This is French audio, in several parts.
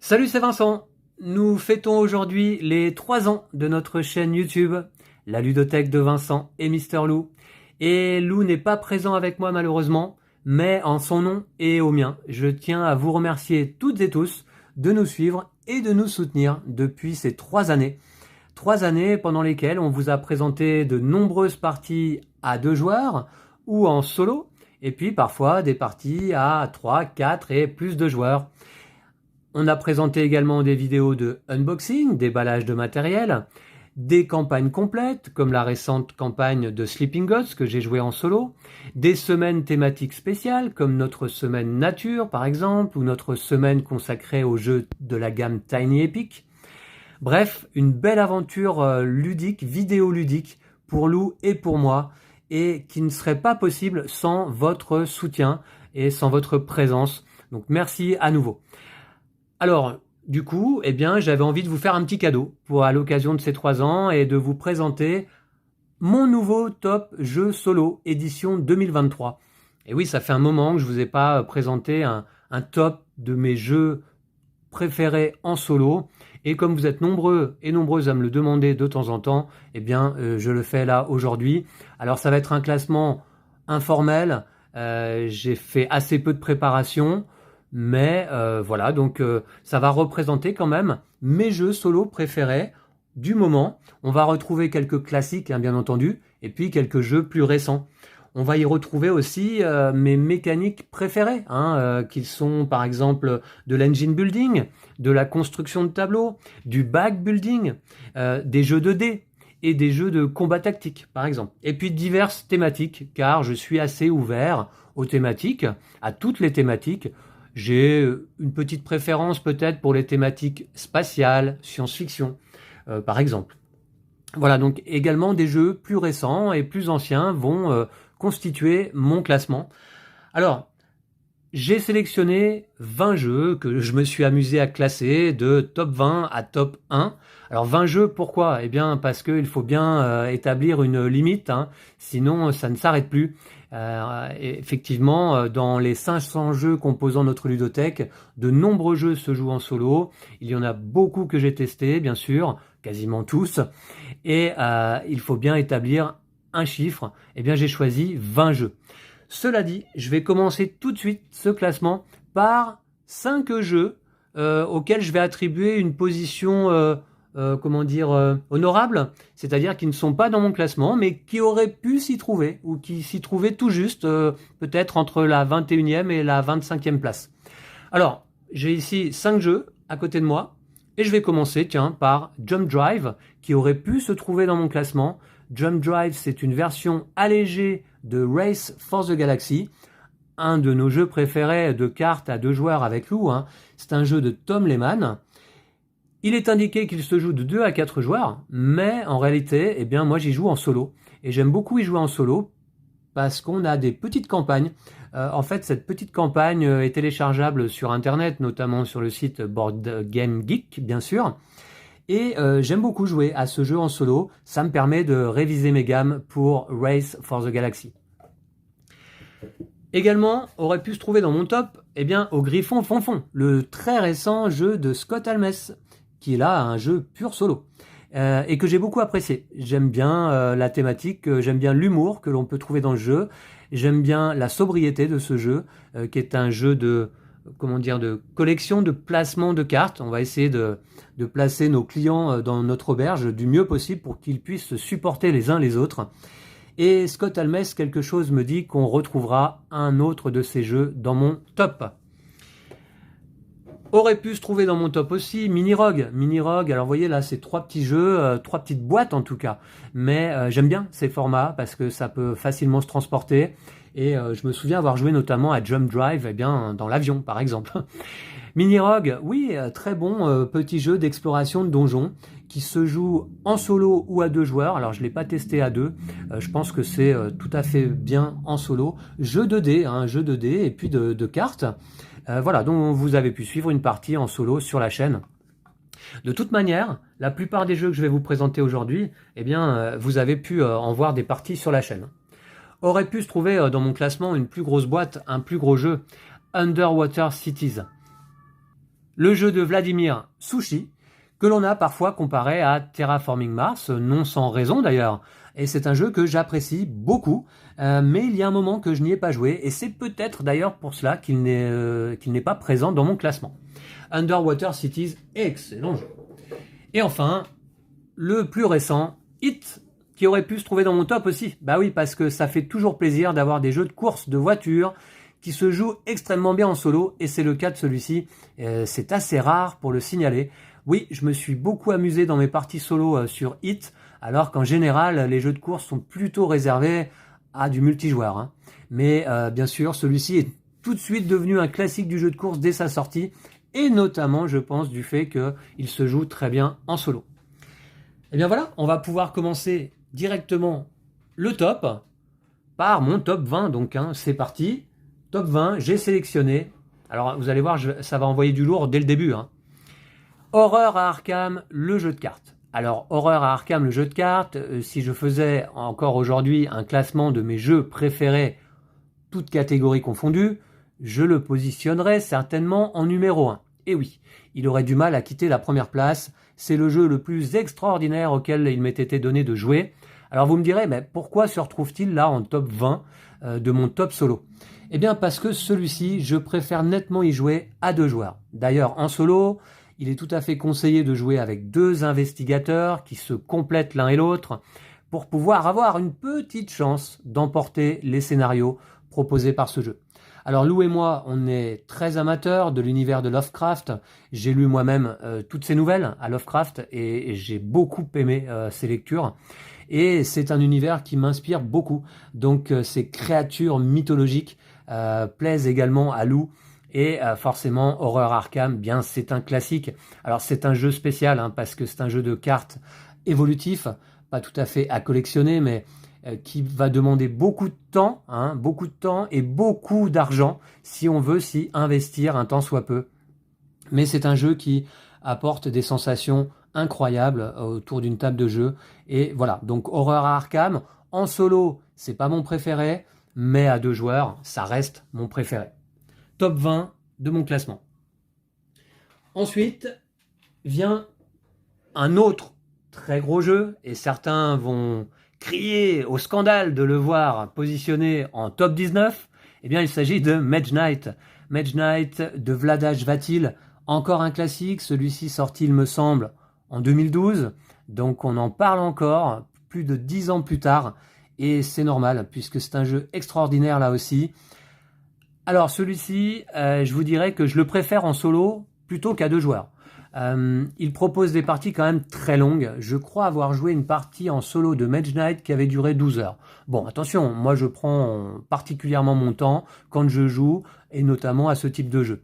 Salut, c'est Vincent. Nous fêtons aujourd'hui les 3 ans de notre chaîne YouTube, la ludothèque de Vincent et Mister Lou. Et Lou n'est pas présent avec moi malheureusement, mais en son nom et au mien, je tiens à vous remercier toutes et tous de nous suivre et de nous soutenir depuis ces 3 années. 3 années pendant lesquelles on vous a présenté de nombreuses parties à 2 joueurs ou en solo, et puis parfois des parties à 3, 4 et plus de joueurs. On a présenté également des vidéos de unboxing, déballage de matériel, des campagnes complètes, comme la récente campagne de Sleeping Gods que j'ai joué en solo, des semaines thématiques spéciales, comme notre semaine nature par exemple, ou notre semaine consacrée aux jeux de la gamme Tiny Epic. Bref, une belle aventure ludique, vidéoludique, pour Lou et pour moi, et qui ne serait pas possible sans votre soutien et sans votre présence. Donc merci à nouveau. Alors, du coup, j'avais envie de vous faire un petit cadeau à l'occasion de ces 3 ans et de vous présenter mon nouveau top jeu solo édition 2023. Et oui, ça fait un moment que je vous ai pas présenté un top de mes jeux préférés en solo. Et comme vous êtes nombreux et nombreuses à me le demander de temps en temps, je le fais là aujourd'hui. Alors, ça va être un classement informel. J'ai fait assez peu de préparation. Mais voilà, donc ça va représenter quand même mes jeux solo préférés du moment. On va retrouver quelques classiques, bien entendu, et puis quelques jeux plus récents. On va y retrouver aussi mes mécaniques préférées, qui sont par exemple de l'engine building, de la construction de tableaux, du back building, des jeux de dés et des jeux de combat tactique, par exemple. Et puis diverses thématiques, car je suis assez ouvert aux thématiques, à toutes les thématiques. J'ai une petite préférence peut-être pour les thématiques spatiales, science-fiction, par exemple. Voilà, donc également des jeux plus récents et plus anciens vont constituer mon classement. Alors, j'ai sélectionné 20 jeux que je me suis amusé à classer de top 20 à top 1. Alors 20 jeux, pourquoi? Parce qu'il faut bien établir une limite, sinon ça ne s'arrête plus. Effectivement, dans les 500 jeux composant notre ludothèque, de nombreux jeux se jouent en solo. Il y en a beaucoup que j'ai testés, bien sûr, quasiment tous. Et il faut bien établir un chiffre. J'ai choisi 20 jeux. Cela dit, je vais commencer tout de suite ce classement par 5 jeux auxquels je vais attribuer une position honorable, c'est-à-dire qui ne sont pas dans mon classement, mais qui auraient pu s'y trouver, ou qui s'y trouvaient tout juste, peut-être entre la 21e et la 25e place. Alors, j'ai ici 5 jeux à côté de moi, et je vais commencer, par Jump Drive, qui aurait pu se trouver dans mon classement. Jump Drive, c'est une version allégée de Race for the Galaxy, un de nos jeux préférés de cartes à 2 joueurs avec Lou. C'est un jeu de Tom Lehman. Il est indiqué qu'il se joue de 2 à 4 joueurs, mais en réalité, moi j'y joue en solo. Et j'aime beaucoup y jouer en solo parce qu'on a des petites campagnes. En fait, cette petite campagne est téléchargeable sur Internet, notamment sur le site Board Game Geek, bien sûr. Et j'aime beaucoup jouer à ce jeu en solo. Ça me permet de réviser mes gammes pour Race for the Galaxy. Également, aurait pu se trouver dans mon top, au Griffon Fonfon, le très récent jeu de Scott Almes, qui est là un jeu pur solo, et que j'ai beaucoup apprécié. J'aime bien la thématique, j'aime bien l'humour que l'on peut trouver dans le jeu, j'aime bien la sobriété de ce jeu, qui est un jeu de collection, de placement de cartes. On va essayer de placer nos clients dans notre auberge du mieux possible pour qu'ils puissent se supporter les uns les autres. Et Scott Almes, quelque chose me dit qu'on retrouvera un autre de ces jeux dans mon top. Aurait pu se trouver dans mon top aussi Mini Rogue. Mini Rogue, alors vous voyez là, c'est 3 petits jeux, 3 petites boîtes en tout cas. Mais j'aime bien ces formats parce que ça peut facilement se transporter. Et je me souviens avoir joué notamment à Jump Drive, dans l'avion par exemple. Mini Rogue, oui, très bon petit jeu d'exploration de donjons qui se joue en solo ou à 2 joueurs. Alors je ne l'ai pas testé à 2, je pense que c'est tout à fait bien en solo. Jeu de dés, jeu de dés et puis de cartes. Voilà, donc vous avez pu suivre une partie en solo sur la chaîne. De toute manière, la plupart des jeux que je vais vous présenter aujourd'hui, vous avez pu en voir des parties sur la chaîne. Aurait pu se trouver dans mon classement une plus grosse boîte, un plus gros jeu, Underwater Cities. le jeu de Vladimir Sushi, que l'on a parfois comparé à Terraforming Mars, non sans raison d'ailleurs. Et c'est un jeu que j'apprécie beaucoup, mais il y a un moment que je n'y ai pas joué, et c'est peut-être d'ailleurs pour cela qu'il n'est pas présent dans mon classement. Underwater Cities, excellent jeu. Et enfin, le plus récent, Hit, qui aurait pu se trouver dans mon top aussi. Bah oui, parce que ça fait toujours plaisir d'avoir des jeux de course de voiture qui se jouent extrêmement bien en solo, et c'est le cas de celui-ci. C'est assez rare pour le signaler. Oui, je me suis beaucoup amusé dans mes parties solo sur Hit, alors qu'en général, les jeux de course sont plutôt réservés à du multijoueur. Hein. Mais bien sûr, celui-ci est tout de suite devenu un classique du jeu de course dès sa sortie, et notamment, je pense, du fait qu'il se joue très bien en solo. Et bien voilà, on va pouvoir commencer directement le top par mon top 20. Donc, hein, c'est parti. Top 20, j'ai sélectionné. Alors, vous allez voir, ça va envoyer du lourd dès le début. Hein. Horreur à Arkham, le jeu de cartes. Alors, Horreur à Arkham, le jeu de cartes, si je faisais encore aujourd'hui un classement de mes jeux préférés, toutes catégories confondues, je le positionnerais certainement en numéro 1. Et oui, il aurait du mal à quitter la première place. C'est le jeu le plus extraordinaire auquel il m'ait été donné de jouer. Alors vous me direz, mais pourquoi se retrouve-t-il là en top 20 de mon top solo ? Eh bien parce que celui-ci, je préfère nettement y jouer à 2 joueurs. D'ailleurs, en solo, il est tout à fait conseillé de jouer avec 2 investigateurs qui se complètent l'un et l'autre pour pouvoir avoir une petite chance d'emporter les scénarios proposés par ce jeu. Alors Lou et moi, on est très amateurs de l'univers de Lovecraft. J'ai lu moi-même toutes ces nouvelles à Lovecraft et j'ai beaucoup aimé ces lectures. Et c'est un univers qui m'inspire beaucoup. Donc ces créatures mythologiques plaisent également à Lou. Et forcément, Horreur Arkham, bien c'est un classique. Alors c'est un jeu spécial hein, parce que c'est un jeu de cartes évolutif, pas tout à fait à collectionner, mais qui va demander beaucoup de temps et beaucoup d'argent si on veut s'y investir un tant soit peu. Mais c'est un jeu qui apporte des sensations incroyables autour d'une table de jeu. Et voilà, donc Horreur à Arkham, en solo, c'est pas mon préféré, mais à 2 joueurs, ça reste mon préféré. Top 20 de mon classement. Ensuite vient un autre très gros jeu, et certains vont crier au scandale de le voir positionné en top 19, eh bien il s'agit de Mage Knight. Mage Knight de Vlaada Chvátil, encore un classique, celui-ci sorti il me semble en 2012, donc on en parle encore plus de 10 ans plus tard, et c'est normal puisque c'est un jeu extraordinaire là aussi. Alors celui-ci, je vous dirais que je le préfère en solo plutôt qu'à 2 joueurs. Il propose des parties quand même très longues. Je crois avoir joué une partie en solo de Mage Knight qui avait duré 12 heures. Bon, attention, moi je prends particulièrement mon temps quand je joue, et notamment à ce type de jeu.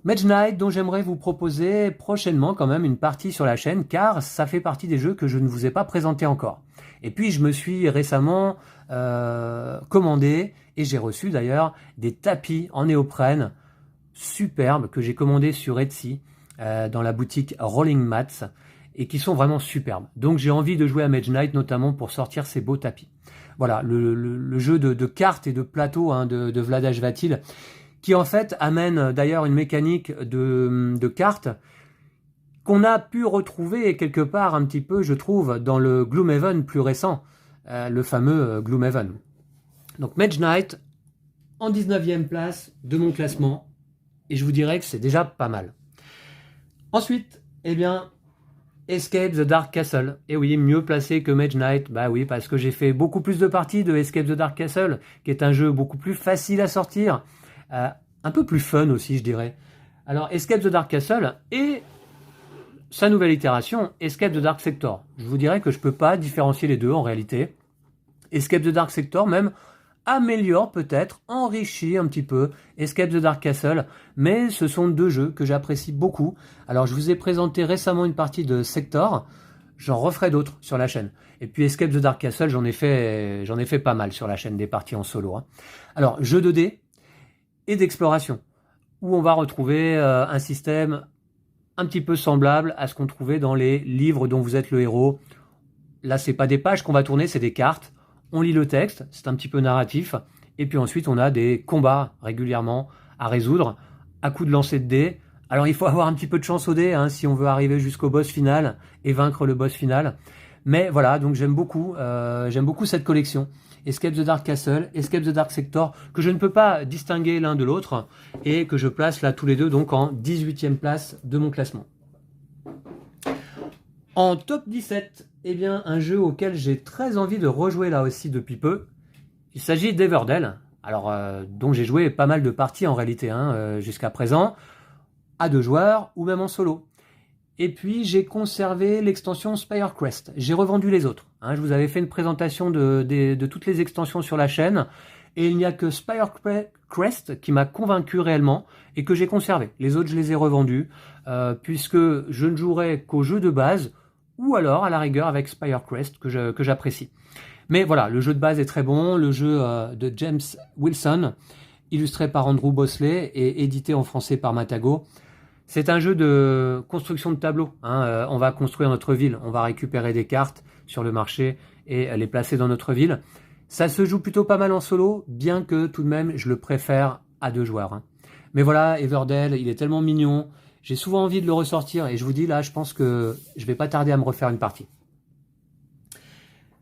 Mage Knight, dont j'aimerais vous proposer prochainement quand même une partie sur la chaîne, car ça fait partie des jeux que je ne vous ai pas présentés encore. Et puis je me suis récemment commandé, et j'ai reçu d'ailleurs, des tapis en néoprène superbes que j'ai commandés sur Etsy, dans la boutique Rolling Mats, et qui sont vraiment superbes. Donc j'ai envie de jouer à Mage Knight notamment pour sortir ces beaux tapis. Voilà, le jeu de cartes et de plateau hein, de Vlaada Chvátil, qui en fait amène d'ailleurs une mécanique de cartes qu'on a pu retrouver quelque part un petit peu, je trouve, dans le Gloomhaven plus récent, le fameux Gloomhaven. Donc Mage Knight en 19e place de mon classement, et je vous dirais que c'est déjà pas mal. Ensuite, eh bien, Escape the Dark Castle. Et oui, mieux placé que Mage Knight. Bah oui, parce que j'ai fait beaucoup plus de parties de Escape the Dark Castle, qui est un jeu beaucoup plus facile à sortir, un peu plus fun aussi, je dirais. Alors, Escape the Dark Castle et sa nouvelle itération, Escape the Dark Sector. Je vous dirais que je peux pas différencier les deux en réalité. Escape the Dark Sector même améliore peut-être, enrichit un petit peu Escape the Dark Castle, mais ce sont 2 jeux que j'apprécie beaucoup. Alors je vous ai présenté récemment une partie de Sector, j'en referai d'autres sur la chaîne. Et puis Escape the Dark Castle, j'en ai fait pas mal sur la chaîne, des parties en solo. Hein. Alors jeu 2D et d'exploration, où on va retrouver un système un petit peu semblable à ce qu'on trouvait dans les livres dont vous êtes le héros. Là, c'est pas des pages qu'on va tourner, c'est des cartes. On lit le texte, c'est un petit peu narratif, et puis ensuite on a des combats régulièrement à résoudre, à coups de lancer de dés, Alors il faut avoir un petit peu de chance au dé, hein, si on veut arriver jusqu'au boss final et vaincre le boss final. Mais voilà, donc j'aime beaucoup cette collection. Escape the Dark Castle, Escape the Dark Sector, que je ne peux pas distinguer l'un de l'autre, et que je place là tous les deux donc en 18e place de mon classement. En top 17, eh bien, un jeu auquel j'ai très envie de rejouer là aussi depuis peu. Il s'agit d'Everdell, alors dont j'ai joué pas mal de parties en réalité jusqu'à présent, à 2 joueurs ou même en solo. Et puis j'ai conservé l'extension Spirecrest. J'ai revendu les autres. Je vous avais fait une présentation de toutes les extensions sur la chaîne. Et il n'y a que Spirecrest qui m'a convaincu réellement et que j'ai conservé. Les autres, je les ai revendus puisque je ne jouerai qu'au jeu de base ou alors à la rigueur avec Spirecrest que j'apprécie. Mais voilà, le jeu de base est très bon. Le jeu de James Wilson, illustré par Andrew Bosley et édité en français par Matago. C'est un jeu de construction de tableaux. On va construire notre ville, on va récupérer des cartes sur le marché et les placer dans notre ville. Ça se joue plutôt pas mal en solo, bien que tout de même je le préfère à 2 joueurs. Mais voilà, Everdell, il est tellement mignon. J'ai souvent envie de le ressortir et je vous dis là, je pense que je vais pas tarder à me refaire une partie.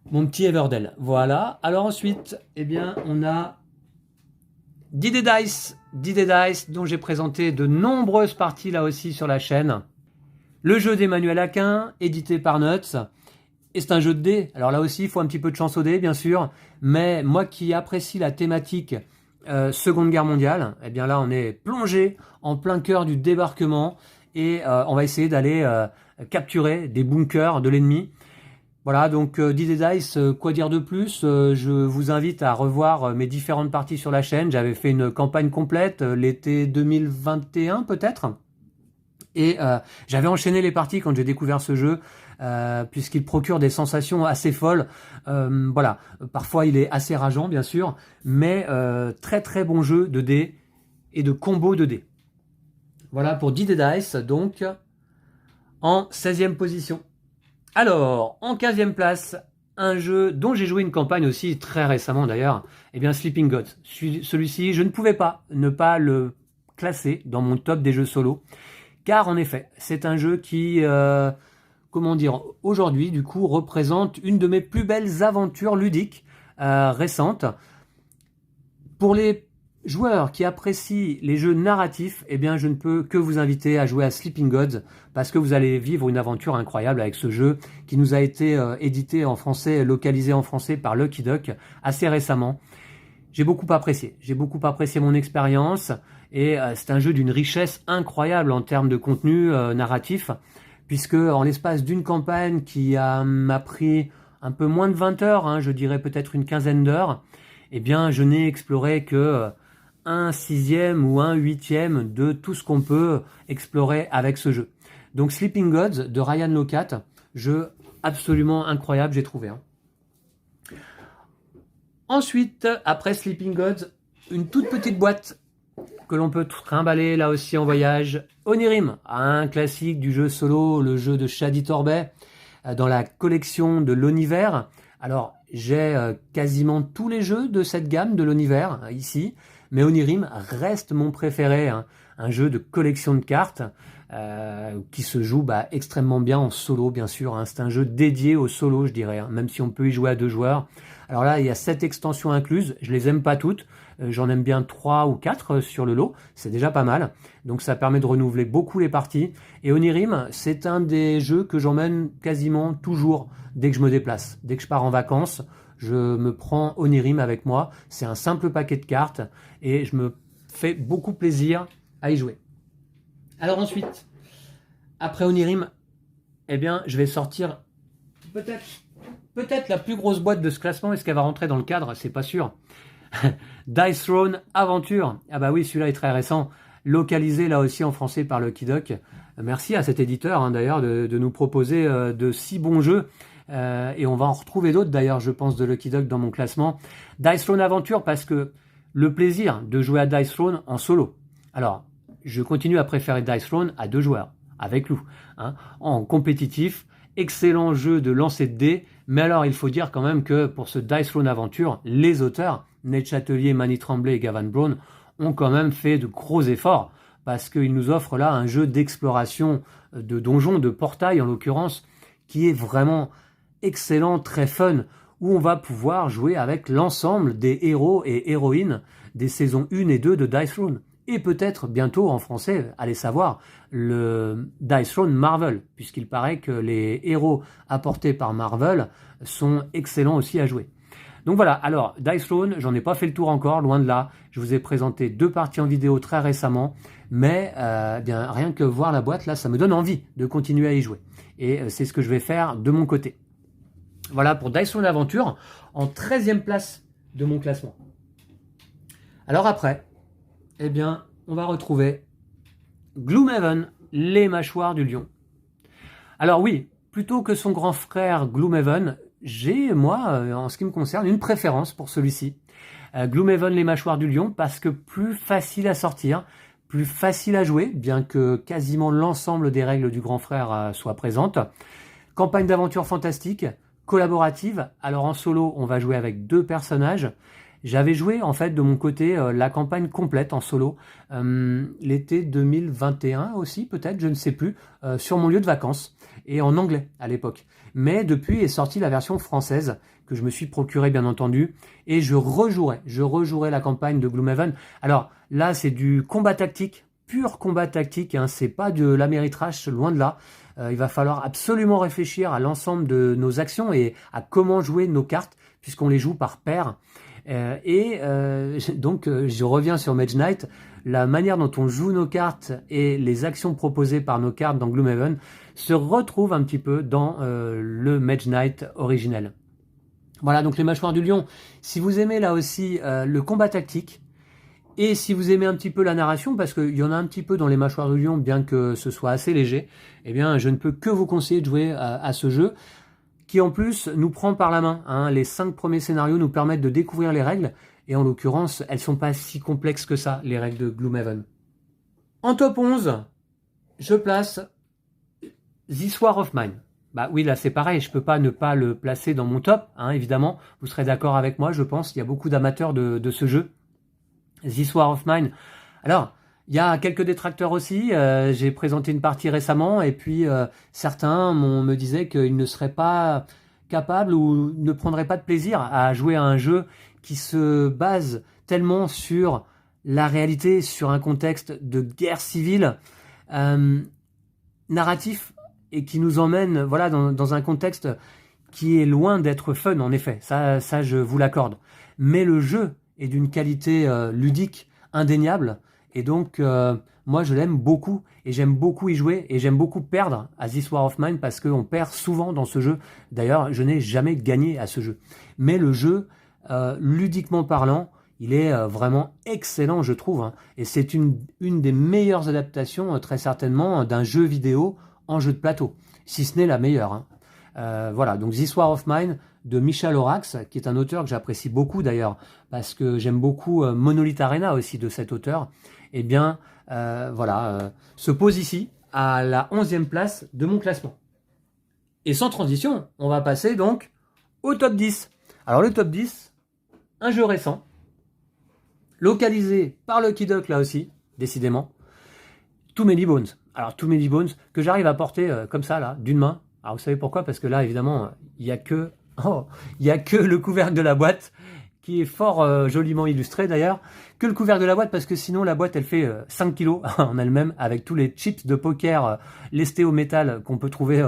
Mon petit Everdell, voilà. Alors ensuite, eh bien, on a D&D Dice, dont j'ai présenté de nombreuses parties là aussi sur la chaîne. Le jeu d'Emmanuel Aquin, édité par Nuts. Et c'est un jeu de dés. Alors là aussi, il faut un petit peu de chance au dés, bien sûr. Mais moi qui apprécie la thématique Seconde Guerre mondiale, eh bien là, on est plongé en plein cœur du débarquement. Et on va essayer d'aller capturer des bunkers de l'ennemi. Voilà, donc D&D Dice, quoi dire de plus? Je vous invite à revoir mes différentes parties sur la chaîne. J'avais fait une campagne complète l'été 2021 peut-être. Et j'avais enchaîné les parties quand j'ai découvert ce jeu, puisqu'il procure des sensations assez folles. Voilà, parfois il est assez rageant bien sûr, mais très très bon jeu de dés et de combos de dés. Voilà pour D&D Dice, donc en 16e position. Alors, en 15e place, un jeu dont j'ai joué une campagne aussi très récemment d'ailleurs, eh bien Sleeping Gods. Celui-ci, je ne pouvais pas ne pas le classer dans mon top des jeux solo, car en effet, c'est un jeu qui, aujourd'hui du coup, représente une de mes plus belles aventures ludiques récentes. Pour les joueurs qui apprécient les jeux narratifs, eh bien je ne peux que vous inviter à jouer à Sleeping Gods parce que vous allez vivre une aventure incroyable avec ce jeu qui nous a été édité en français, localisé en français par Lucky Duck assez récemment. J'ai beaucoup apprécié mon expérience et c'est un jeu d'une richesse incroyable en termes de contenu narratif puisque en l'espace d'une campagne qui m'a pris un peu moins de 20 heures, je dirais peut-être une quinzaine d'heures, eh bien je n'ai exploré que un 6e ou un 8e de tout ce qu'on peut explorer avec ce jeu. Donc Sleeping Gods de Ryan Laukat, jeu absolument incroyable, j'ai trouvé. Ensuite, après Sleeping Gods, une toute petite boîte que l'on peut trimballer là aussi en voyage. Onirim, un classique du jeu solo, le jeu de Shadi Torbet, dans la collection de l'Univers. Alors, j'ai quasiment tous les jeux de cette gamme de l'Univers ici, mais Onirim reste mon préféré, un jeu de collection de cartes qui se joue extrêmement bien en solo, bien sûr. C'est un jeu dédié au solo, je dirais, même si on peut y jouer à 2 joueurs. Alors là, il y a 7 extensions incluses, je les aime pas toutes, j'en aime bien 3 ou 4 sur le lot, c'est déjà pas mal. Donc ça permet de renouveler beaucoup les parties. Et Onirim, c'est un des jeux que j'emmène quasiment toujours dès que je me déplace. Dès que je pars en vacances, je me prends Onirim avec moi. C'est un simple paquet de cartes et je me fais beaucoup plaisir à y jouer. Alors ensuite, après Onirim, eh bien, je vais sortir peut-être la plus grosse boîte de ce classement. Est-ce qu'elle va rentrer dans le cadre? C'est pas sûr. Dice Throne Aventure. Ah bah oui, celui-là est très récent. Localisé là aussi en français par Lucky Duck. Merci à cet éditeur d'ailleurs de nous proposer de si bons jeux. Et on va en retrouver d'autres d'ailleurs, je pense, de Lucky Duck dans mon classement. Dice Throne Aventure parce que le plaisir de jouer à Dice Throne en solo. Alors, je continue à préférer Dice Throne à 2 joueurs, avec Lou. En compétitif, excellent jeu de lancer de dés, mais alors il faut dire quand même que pour ce Dice Throne Aventure, les auteurs, Nate Chatellier, Manny Tremblay et Gavin Brown, ont quand même fait de gros efforts parce qu'il nous offre là un jeu d'exploration de donjons, de portails en l'occurrence, qui est vraiment excellent, très fun, où on va pouvoir jouer avec l'ensemble des héros et héroïnes des saisons 1 et 2 de Dice Throne. Et peut-être bientôt en français, allez savoir, le Dice Throne Marvel, puisqu'il paraît que les héros apportés par Marvel sont excellents aussi à jouer. Donc voilà, alors Dice Throne, j'en ai pas fait le tour encore, loin de là. Je vous ai présenté 2 parties en vidéo très récemment, mais bien rien que voir la boîte là, ça me donne envie de continuer à y jouer. Et c'est ce que je vais faire de mon côté. Voilà pour Dice Throne Adventure, en 13e place de mon classement. Alors après, eh bien, on va retrouver Gloomhaven, les mâchoires du lion. Alors oui, plutôt que son grand frère Gloomhaven, j'ai, moi, en ce qui me concerne, une préférence pour celui-ci. Gloomhaven, les mâchoires du lion, parce que plus facile à sortir, plus facile à jouer, bien que quasiment l'ensemble des règles du grand frère soient présentes. Campagne d'aventure fantastique, collaborative. Alors en solo, on va jouer avec 2 personnages. J'avais joué en fait de mon côté la campagne complète en solo, l'été 2021 aussi peut-être, je ne sais plus, sur mon lieu de vacances, et en anglais à l'époque. Mais depuis est sortie la version française, que je me suis procurée bien entendu, et je rejouerai la campagne de Gloomhaven. Alors là c'est du combat tactique, pur combat tactique, hein, c'est pas de l'améritrash, loin de là. Il va falloir absolument réfléchir à l'ensemble de nos actions et à comment jouer nos cartes, puisqu'on les joue par paire. Donc je reviens sur Mage Knight, la manière dont on joue nos cartes et les actions proposées par nos cartes dans Gloomhaven se retrouvent un petit peu dans le Mage Knight originel. Voilà, donc les mâchoires du lion, si vous aimez là aussi le combat tactique, et si vous aimez un petit peu la narration, parce qu'il y en a un petit peu dans les mâchoires du lion, bien que ce soit assez léger, eh bien je ne peux que vous conseiller de jouer à ce jeu, qui en plus nous prend par la main. Hein. Les 5 premiers scénarios nous permettent de découvrir les règles, et en l'occurrence, elles sont pas si complexes que ça, les règles de Gloomhaven. En top 11, je place This War of Mine. Bah oui, là c'est pareil, je peux pas ne pas le placer dans mon top, hein, évidemment. Vous serez d'accord avec moi, je pense. Il y a beaucoup d'amateurs de ce jeu. This War of Mine. Alors, il y a quelques détracteurs aussi. J'ai présenté une partie récemment et puis certains me disaient qu'ils ne seraient pas capables ou ne prendraient pas de plaisir à jouer à un jeu qui se base tellement sur la réalité, sur un contexte de guerre civile narratif et qui nous emmène voilà, dans un contexte qui est loin d'être fun en effet. Ça je vous l'accorde. Mais le jeu est d'une qualité ludique indéniable. Et donc, moi, je l'aime beaucoup et j'aime beaucoup y jouer et j'aime beaucoup perdre à This War of Mine parce qu'on perd souvent dans ce jeu. D'ailleurs, je n'ai jamais gagné à ce jeu. Mais le jeu, ludiquement parlant, il est vraiment excellent, je trouve. Hein. Et c'est une des meilleures adaptations, très certainement, d'un jeu vidéo en jeu de plateau. Si ce n'est la meilleure. Hein. Voilà, donc This War of Mine de Michal Orax, qui est un auteur que j'apprécie beaucoup d'ailleurs, parce que j'aime beaucoup Monolith Arena aussi de cet auteur, eh bien, se pose ici à la 11e place de mon classement. Et sans transition, on va passer donc au top 10. Alors le top 10, un jeu récent, localisé par Lucky Duck là aussi, décidément, Too Many Bones. Alors Too Many Bones, que j'arrive à porter comme ça, là, d'une main. Alors vous savez pourquoi? Parce que là, évidemment, il n'y a que le couvercle de la boîte, qui est fort joliment illustré d'ailleurs, que le couvercle de la boîte, parce que sinon la boîte elle fait 5 kilos en elle-même, avec tous les chips de poker lestés au métal qu'on peut trouver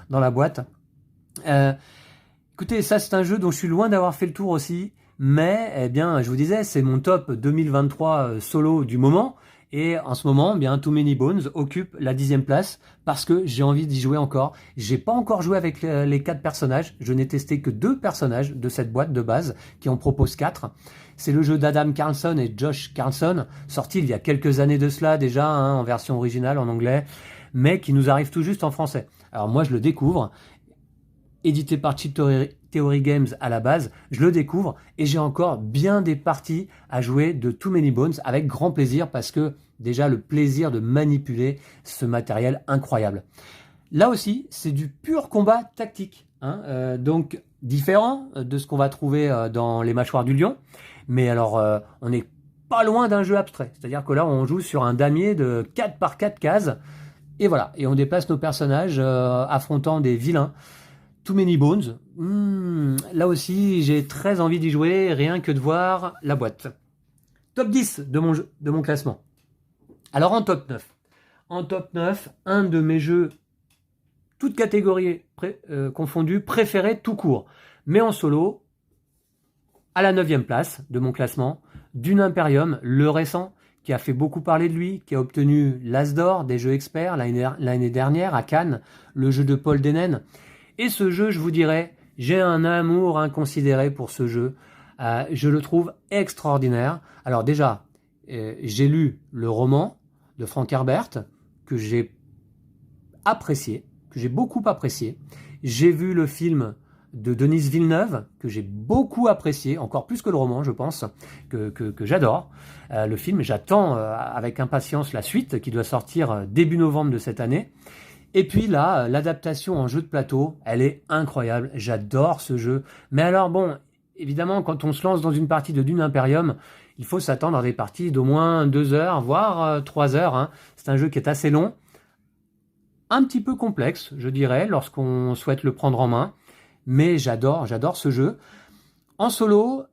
dans la boîte. Écoutez, ça c'est un jeu dont je suis loin d'avoir fait le tour aussi, mais eh bien, je vous disais, c'est mon top 2023 solo du moment. Et en ce moment, bien, Too Many Bones occupe la 10e place parce que j'ai envie d'y jouer encore. J'ai pas encore joué avec les 4 personnages. Je n'ai testé que 2 personnages de cette boîte de base qui en propose 4. C'est le jeu d'Adam Carlson et Josh Carlson, sorti il y a quelques années de cela déjà, hein, en version originale en anglais, mais qui nous arrive tout juste en français. Alors moi, je le découvre. Édité par Cheap Theory Games à la base, je le découvre et j'ai encore bien des parties à jouer de Too Many Bones avec grand plaisir parce que déjà le plaisir de manipuler ce matériel incroyable. Là aussi, c'est du pur combat tactique, hein, donc différent de ce qu'on va trouver dans les mâchoires du lion, mais alors on est pas loin d'un jeu abstrait. C'est-à-dire que là, on joue sur un damier de 4 par 4 cases. Et voilà, et on déplace nos personnages affrontant des vilains. Too Many Bones. Là aussi, j'ai très envie d'y jouer, rien que de voir la boîte. Top 10 de mon classement. Alors en top 9. En top 9, un de mes jeux, toutes catégories confondues, préférés tout court. Mais en solo, à la 9e place de mon classement, Dune Imperium, le récent, qui a fait beaucoup parler de lui, qui a obtenu l'As d'or des jeux experts l'année dernière à Cannes, le jeu de Paul Denen. Et ce jeu, je vous dirais, j'ai un amour inconsidéré pour ce jeu. Je le trouve extraordinaire. Alors déjà, j'ai lu le roman de Frank Herbert, que j'ai apprécié, que j'ai beaucoup apprécié. J'ai vu le film de Denis Villeneuve, que j'ai beaucoup apprécié, encore plus que le roman, je pense, que j'adore. Le film, j'attends avec impatience la suite, qui doit sortir début novembre de cette année. Et puis là, l'adaptation en jeu de plateau, elle est incroyable. J'adore ce jeu. Mais alors bon, évidemment, quand on se lance dans une partie de Dune Imperium, il faut s'attendre à des parties d'au moins 2 heures, voire 3 heures. Hein. C'est un jeu qui est assez long, un petit peu complexe, je dirais, lorsqu'on souhaite le prendre en main. Mais j'adore ce jeu. En solo,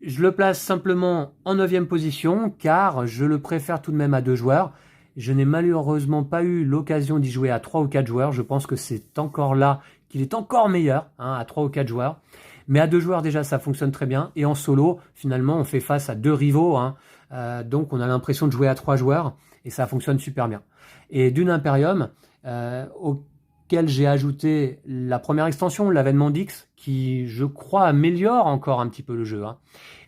je le place simplement en 9e position, car je le préfère tout de même à 2 joueurs. Je n'ai malheureusement pas eu l'occasion d'y jouer à 3 ou 4 joueurs. Je pense que c'est encore là qu'il est encore meilleur, hein, à 3 ou 4 joueurs. Mais à 2 joueurs, déjà, ça fonctionne très bien. Et en solo, finalement, on fait face à 2 rivaux. Hein. Donc, on a l'impression de jouer à 3 joueurs. Et ça fonctionne super bien. Et Dune Imperium, auquel j'ai ajouté la première extension, l'avènement d'X, qui, je crois, améliore encore un petit peu le jeu. Hein.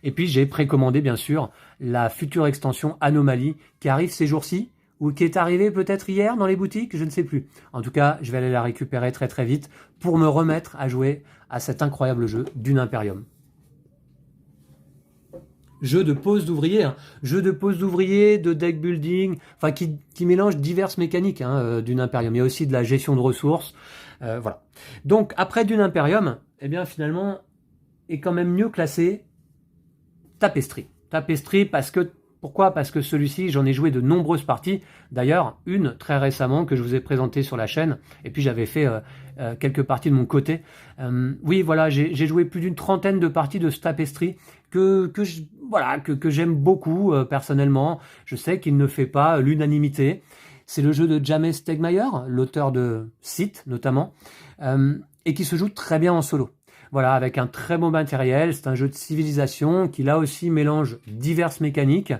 Et puis, j'ai précommandé, bien sûr, la future extension Anomalie, qui arrive ces jours-ci, ou qui est arrivée peut-être hier dans les boutiques, je ne sais plus. En tout cas, je vais aller la récupérer très très vite pour me remettre à jouer à cet incroyable jeu Dune Imperium. Jeu de pose d'ouvrier, hein. Jeu de pose d'ouvrier, de deck building, enfin qui mélange diverses mécaniques hein, Dune Imperium. Il y a aussi de la gestion de ressources, voilà. Donc après Dune Imperium, eh bien finalement est quand même mieux classé Tapestry. Tapestry pourquoi ? Parce que celui-ci, j'en ai joué de nombreuses parties. D'ailleurs, une très récemment que je vous ai présentée sur la chaîne. Et puis j'avais fait quelques parties de mon côté. Oui, voilà, j'ai joué plus d'une trentaine de parties de ce Tapestry que j'aime beaucoup personnellement. Je sais qu'il ne fait pas l'unanimité. C'est le jeu de James Stegmaier, l'auteur de Sith notamment, et qui se joue très bien en solo. Voilà, avec un très beau matériel, c'est un jeu de civilisation qui là aussi mélange diverses mécaniques.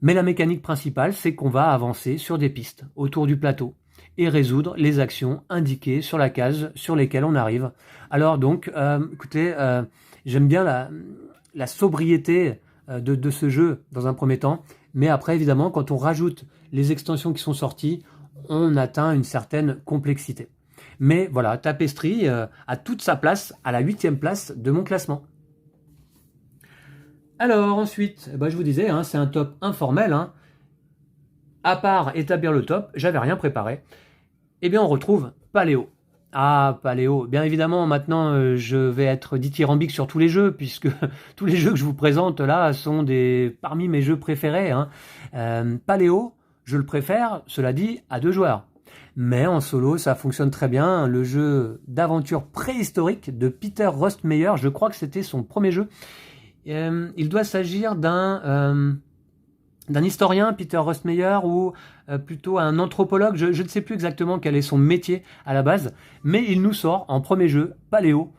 Mais la mécanique principale, c'est qu'on va avancer sur des pistes autour du plateau et résoudre les actions indiquées sur la case sur lesquelles on arrive. Alors donc, écoutez, j'aime bien la sobriété de ce jeu dans un premier temps, mais après évidemment, quand on rajoute les extensions qui sont sorties, on atteint une certaine complexité. Mais voilà, Tapestry a toute sa place à la 8e place de mon classement. Alors ensuite, je vous disais, hein, c'est un top informel. Hein. À part établir le top, j'avais rien préparé. Eh bien, on retrouve Paléo. Ah, Paléo. Bien évidemment, maintenant, je vais être dithyrambique sur tous les jeux, puisque tous les jeux que je vous présente là sont parmi mes jeux préférés. Hein. Paléo, je le préfère, cela dit, à 2 joueurs. Mais en solo, ça fonctionne très bien. Le jeu d'aventure préhistorique de Peter Rustmeyer, je crois que c'était son premier jeu. Il doit s'agir d'un historien, Peter Rustmeyer, ou plutôt un anthropologue. Je ne sais plus exactement quel est son métier à la base, mais il nous sort en premier jeu Paléo,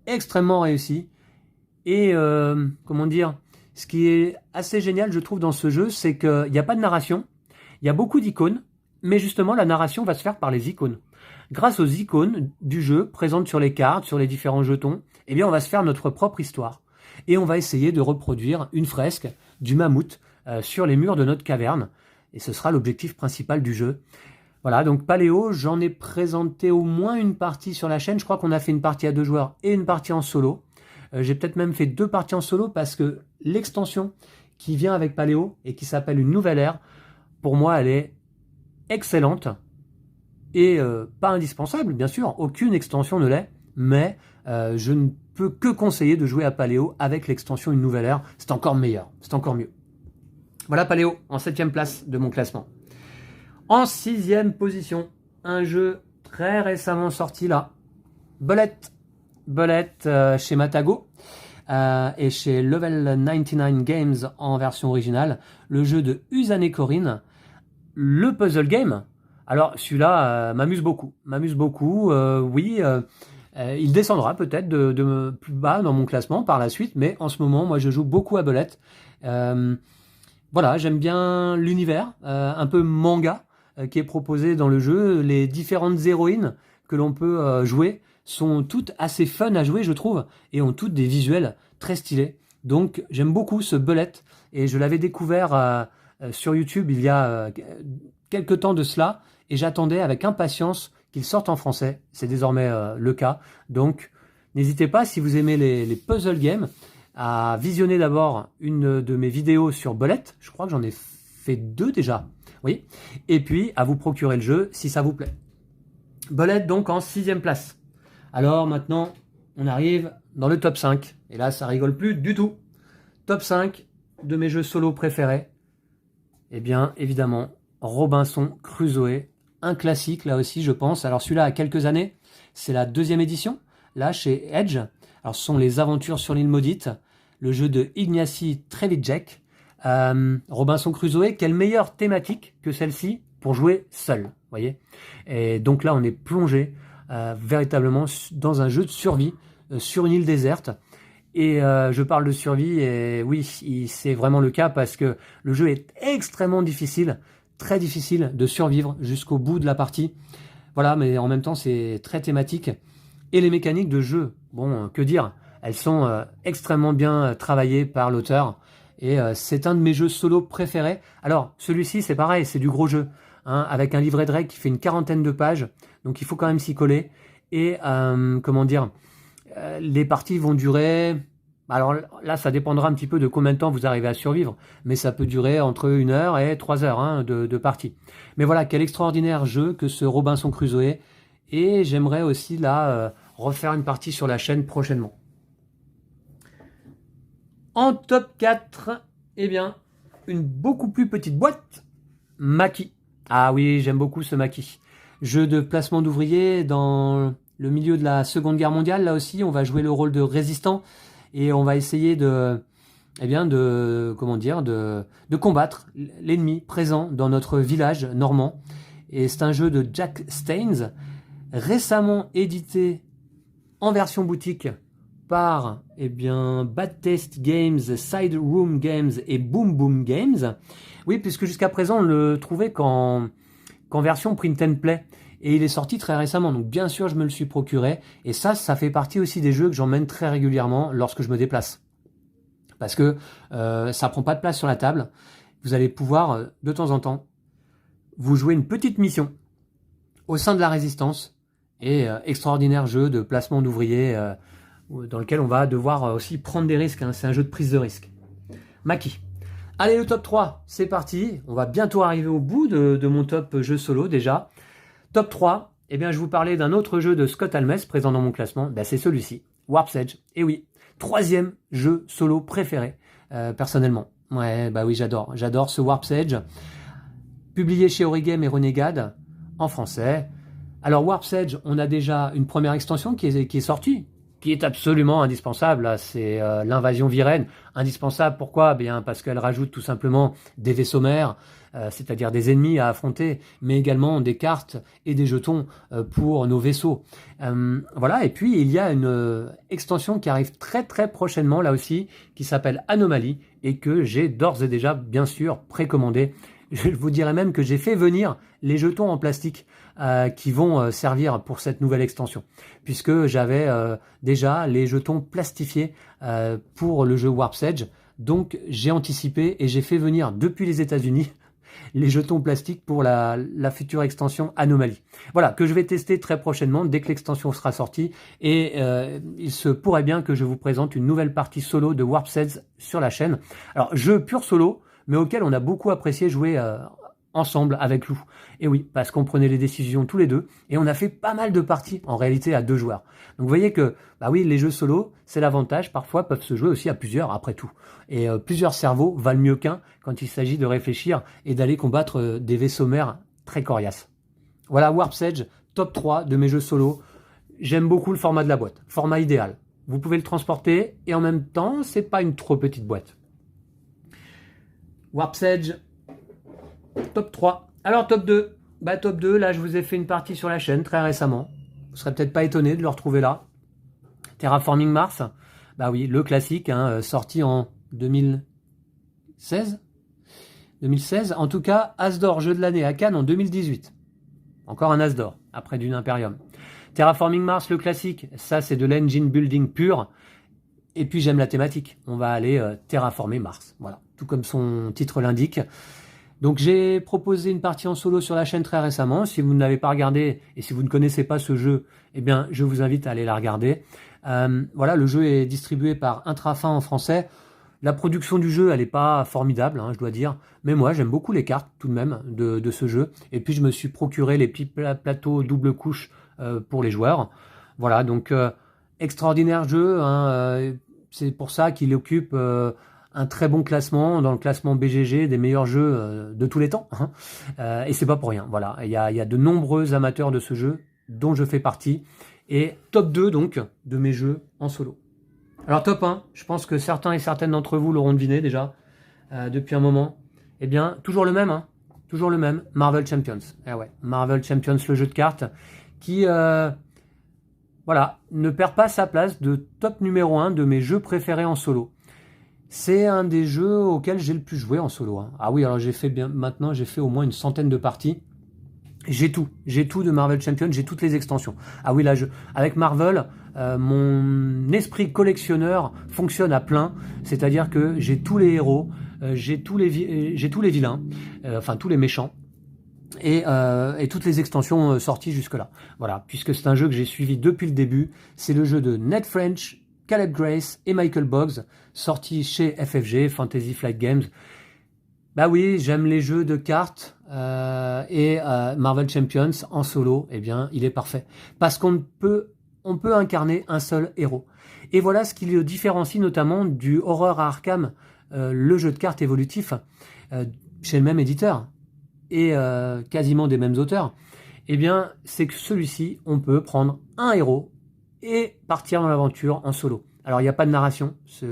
extrêmement réussi. Et comment dire, ce qui est assez génial, je trouve, dans ce jeu, c'est qu'il n'y a pas de narration, il y a beaucoup d'icônes, mais justement, la narration va se faire par les icônes. Grâce aux icônes du jeu présentes sur les cartes, sur les différents jetons, eh bien, on va se faire notre propre histoire. Et on va essayer de reproduire une fresque du mammouth sur les murs de notre caverne. Et ce sera l'objectif principal du jeu. Voilà, donc Paléo, j'en ai présenté au moins une partie sur la chaîne. Je crois qu'on a fait une partie à 2 joueurs et une partie en solo. J'ai peut-être même fait 2 parties en solo parce que l'extension qui vient avec Paléo et qui s'appelle Une Nouvelle Ère, pour moi, elle est excellente et pas indispensable, bien sûr. Aucune extension ne l'est. mais je ne peux que conseiller de jouer à Paléo avec l'extension Une Nouvelle Ère. C'est encore meilleur, c'est encore mieux. Voilà Paléo en 7e place de mon classement. En 6e position, un jeu très récemment sorti là, Bullet chez Matago et chez Level 99 Games en version originale, le jeu de Usane Corinne, le puzzle game. Alors celui-là m'amuse beaucoup, oui, il descendra peut-être de plus bas dans mon classement par la suite, mais en ce moment, moi je joue beaucoup à Bullet. Voilà, j'aime bien l'univers, un peu manga, qui est proposé dans le jeu. Les différentes héroïnes que l'on peut jouer sont toutes assez fun à jouer, je trouve, et ont toutes des visuels très stylés. Donc j'aime beaucoup ce Bullet, et je l'avais découvert sur YouTube il y a quelques temps de cela, et j'attendais avec impatience qu'il sorte en français. C'est désormais le cas. Donc n'hésitez pas, si vous aimez les puzzle games, à visionner d'abord une de mes vidéos sur Bullet. Je crois que j'en ai fait 2 déjà. Oui. Et puis à vous procurer le jeu si ça vous plaît. Bullet donc en 6e place. Alors maintenant, on arrive dans le top 5. Et là, ça rigole plus du tout. Top 5 de mes jeux solo préférés. Eh bien, évidemment, Robinson Crusoe. Un classique, là aussi, je pense. Alors celui-là a quelques années. C'est la 2e édition, là, chez Edge. Alors ce sont les aventures sur l'île maudite. Le jeu de Ignacy Trzewiczek. Robinson Crusoe, quelle meilleure thématique que celle-ci pour jouer seul, voyez. Et donc là, on est plongé véritablement dans un jeu de survie sur une île déserte. Et je parle de survie, et oui, c'est vraiment le cas parce que le jeu est extrêmement difficile, très difficile de survivre jusqu'au bout de la partie. Voilà, mais en même temps, c'est très thématique. Et les mécaniques de jeu, bon, que dire, elles sont extrêmement bien travaillées par l'auteur. Et c'est un de mes jeux solo préférés. Alors, celui-ci, c'est pareil, c'est du gros jeu, hein, avec un livret de règles qui fait une 40aine de pages. Donc, il faut quand même s'y coller. Et, comment dire, les parties vont durer... Alors là, ça dépendra un petit peu de combien de temps vous arrivez à survivre. Mais ça peut durer entre 1 heure et 3 heures hein, de partie. Mais voilà, quel extraordinaire jeu que ce Robinson Crusoe. Et j'aimerais aussi, là, refaire une partie sur la chaîne prochainement. En top 4, eh bien, une beaucoup plus petite boîte, Maki. Ah oui, j'aime beaucoup ce Maki. Jeu de placement d'ouvriers dans le milieu de la Seconde Guerre mondiale. Là aussi, on va jouer le rôle de résistant et on va essayer de combattre l'ennemi présent dans notre village normand. Et c'est un jeu de Jack Staines, récemment édité en version boutique par Bad Taste Games, Side Room Games et Boom Boom Games. Oui, puisque jusqu'à présent, on le trouvait qu'en version print and play. Et il est sorti très récemment, donc bien sûr, je me le suis procuré. Et ça fait partie aussi des jeux que j'emmène très régulièrement lorsque je me déplace. Parce que ça prend pas de place sur la table. Vous allez pouvoir, de temps en temps, vous jouer une petite mission au sein de la résistance. Et extraordinaire jeu de placement d'ouvriers dans lequel on va devoir aussi prendre des risques. Hein. C'est un jeu de prise de risque. Maki. Allez, le top 3, c'est parti. On va bientôt arriver au bout de mon top jeu solo déjà. Top 3, eh bien, je vous parlais d'un autre jeu de Scott Almes présent dans mon classement. Ben, c'est celui-ci, Warp's Edge. Et oui, 3e jeu solo préféré, personnellement. Ouais, bah oui, j'adore ce Warp's Edge. Publié chez Origame et Renegade, en français. Alors Warp's Edge, on a déjà une première extension qui est sortie, qui est absolument indispensable. C'est l'invasion Viren. Indispensable, pourquoi? Bien parce qu'elle rajoute tout simplement des vaisseaux mers, c'est-à-dire des ennemis à affronter, mais également des cartes et des jetons pour nos vaisseaux. Voilà, et puis il y a une extension qui arrive très très prochainement, là aussi, qui s'appelle Anomaly, et que j'ai d'ores et déjà, bien sûr, précommandé. Je vous dirais même que j'ai fait venir les jetons en plastique qui vont servir pour cette nouvelle extension, puisque j'avais déjà les jetons plastifiés pour le jeu Warp's Edge. Donc j'ai anticipé et j'ai fait venir depuis les États-Unis les jetons plastiques pour la future extension Anomaly. Voilà, que je vais tester très prochainement dès que l'extension sera sortie, et il se pourrait bien que je vous présente une nouvelle partie solo de Warp's Edge sur la chaîne. Alors, jeu pur solo, mais auquel on a beaucoup apprécié jouer ensemble avec Lou. Et oui, parce qu'on prenait les décisions tous les deux, et on a fait pas mal de parties, en réalité, à 2 joueurs. Donc vous voyez que, bah oui, les jeux solo, c'est l'avantage, parfois peuvent se jouer aussi à plusieurs, après tout. Et plusieurs cerveaux valent mieux qu'un quand il s'agit de réfléchir et d'aller combattre des vaisseaux mers très coriaces. Voilà, Warp's Edge, top 3 de mes jeux solo. J'aime beaucoup le format de la boîte, format idéal. Vous pouvez le transporter, et en même temps, c'est pas une trop petite boîte. Warp's Edge, top 3. Alors top 2. Bah top 2, là je vous ai fait une partie sur la chaîne très récemment. Vous serez peut-être pas étonné de le retrouver là. Terraforming Mars. Bah oui, le classique, hein, sorti en 2016. 2016. En tout cas, As d'or, jeu de l'année à Cannes en 2018. Encore un As d'or, après Dune Imperium. Terraforming Mars, le classique. Ça, c'est de l'engine building pur. Et puis j'aime la thématique. On va aller terraformer Mars. Voilà, tout comme son titre l'indique. Donc j'ai proposé une partie en solo sur la chaîne très récemment. Si vous ne l'avez pas regardé et si vous ne connaissez pas ce jeu, eh bien je vous invite à aller la regarder. Voilà, le jeu est distribué par Intrafin en français. La production du jeu, elle n'est pas formidable, hein, je dois dire. Mais moi, j'aime beaucoup les cartes tout de même de ce jeu. Et puis je me suis procuré les petits plateaux double couche pour les joueurs. Voilà, donc extraordinaire jeu. Hein, c'est pour ça qu'il occupe un très bon classement dans le classement BGG des meilleurs jeux de tous les temps. Hein. Et c'est pas pour rien. Voilà, il y a de nombreux amateurs de ce jeu, dont je fais partie. Et top 2 donc de mes jeux en solo. Alors top 1, je pense que certains et certaines d'entre vous l'auront deviné déjà depuis un moment. Eh bien, toujours le même, hein, toujours le même, Marvel Champions. Eh ouais, Marvel Champions, le jeu de cartes, qui voilà, ne perd pas sa place de top numéro 1 de mes jeux préférés en solo. C'est un des jeux auxquels j'ai le plus joué en solo. Hein. Ah oui, alors j'ai fait au moins une centaine de parties. J'ai tout de Marvel Champions, j'ai toutes les extensions. Ah oui, là, avec Marvel, mon esprit collectionneur fonctionne à plein, c'est-à-dire que j'ai tous les héros, j'ai tous les vilains, enfin tous les méchants, et toutes les extensions sorties jusque-là. Voilà, puisque c'est un jeu que j'ai suivi depuis le début, c'est le jeu de Ned French, Caleb Grace et Michael Boggs, sorti chez FFG, Fantasy Flight Games. Bah oui, j'aime les jeux de cartes et Marvel Champions en solo, eh bien, il est parfait. Parce qu'on peut incarner un seul héros. Et voilà ce qui le différencie notamment du Horror à Arkham, le jeu de cartes évolutif, chez le même éditeur et quasiment des mêmes auteurs. Eh bien, c'est que celui-ci, on peut prendre un héros et partir dans l'aventure en solo. Alors, il n'y a pas de narration, c'est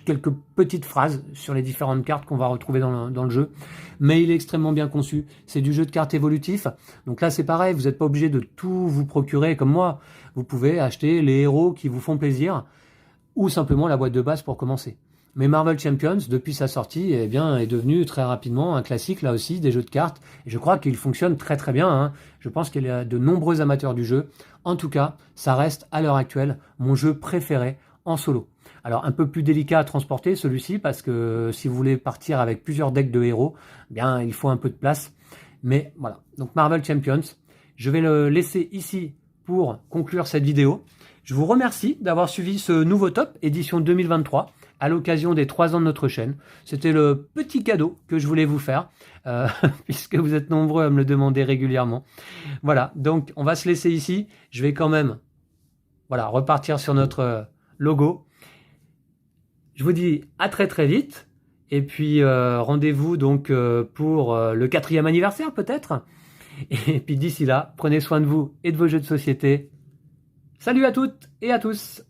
quelques petites phrases sur les différentes cartes qu'on va retrouver dans le jeu, mais il est extrêmement bien conçu. C'est du jeu de cartes évolutif, donc là c'est pareil, vous n'êtes pas obligé de tout vous procurer comme moi. Vous pouvez acheter les héros qui vous font plaisir, ou simplement la boîte de base pour commencer. Mais Marvel Champions, depuis sa sortie, eh bien, est devenu très rapidement un classique, là aussi, des jeux de cartes. Et je crois qu'il fonctionne très très bien. Hein. Je pense qu'il y a de nombreux amateurs du jeu. En tout cas, ça reste à l'heure actuelle mon jeu préféré en solo. Alors un peu plus délicat à transporter celui-ci, parce que si vous voulez partir avec plusieurs decks de héros, eh bien, il faut un peu de place. Mais voilà, donc Marvel Champions, je vais le laisser ici pour conclure cette vidéo. Je vous remercie d'avoir suivi ce nouveau top, édition 2023, à l'occasion des 3 ans de notre chaîne. C'était le petit cadeau que je voulais vous faire, puisque vous êtes nombreux à me le demander régulièrement. Voilà, donc on va se laisser ici. Je vais quand même repartir sur notre logo. Je vous dis à très très vite. Et puis rendez-vous donc pour le 4e anniversaire peut-être. Et puis d'ici là, prenez soin de vous et de vos jeux de société. Salut à toutes et à tous!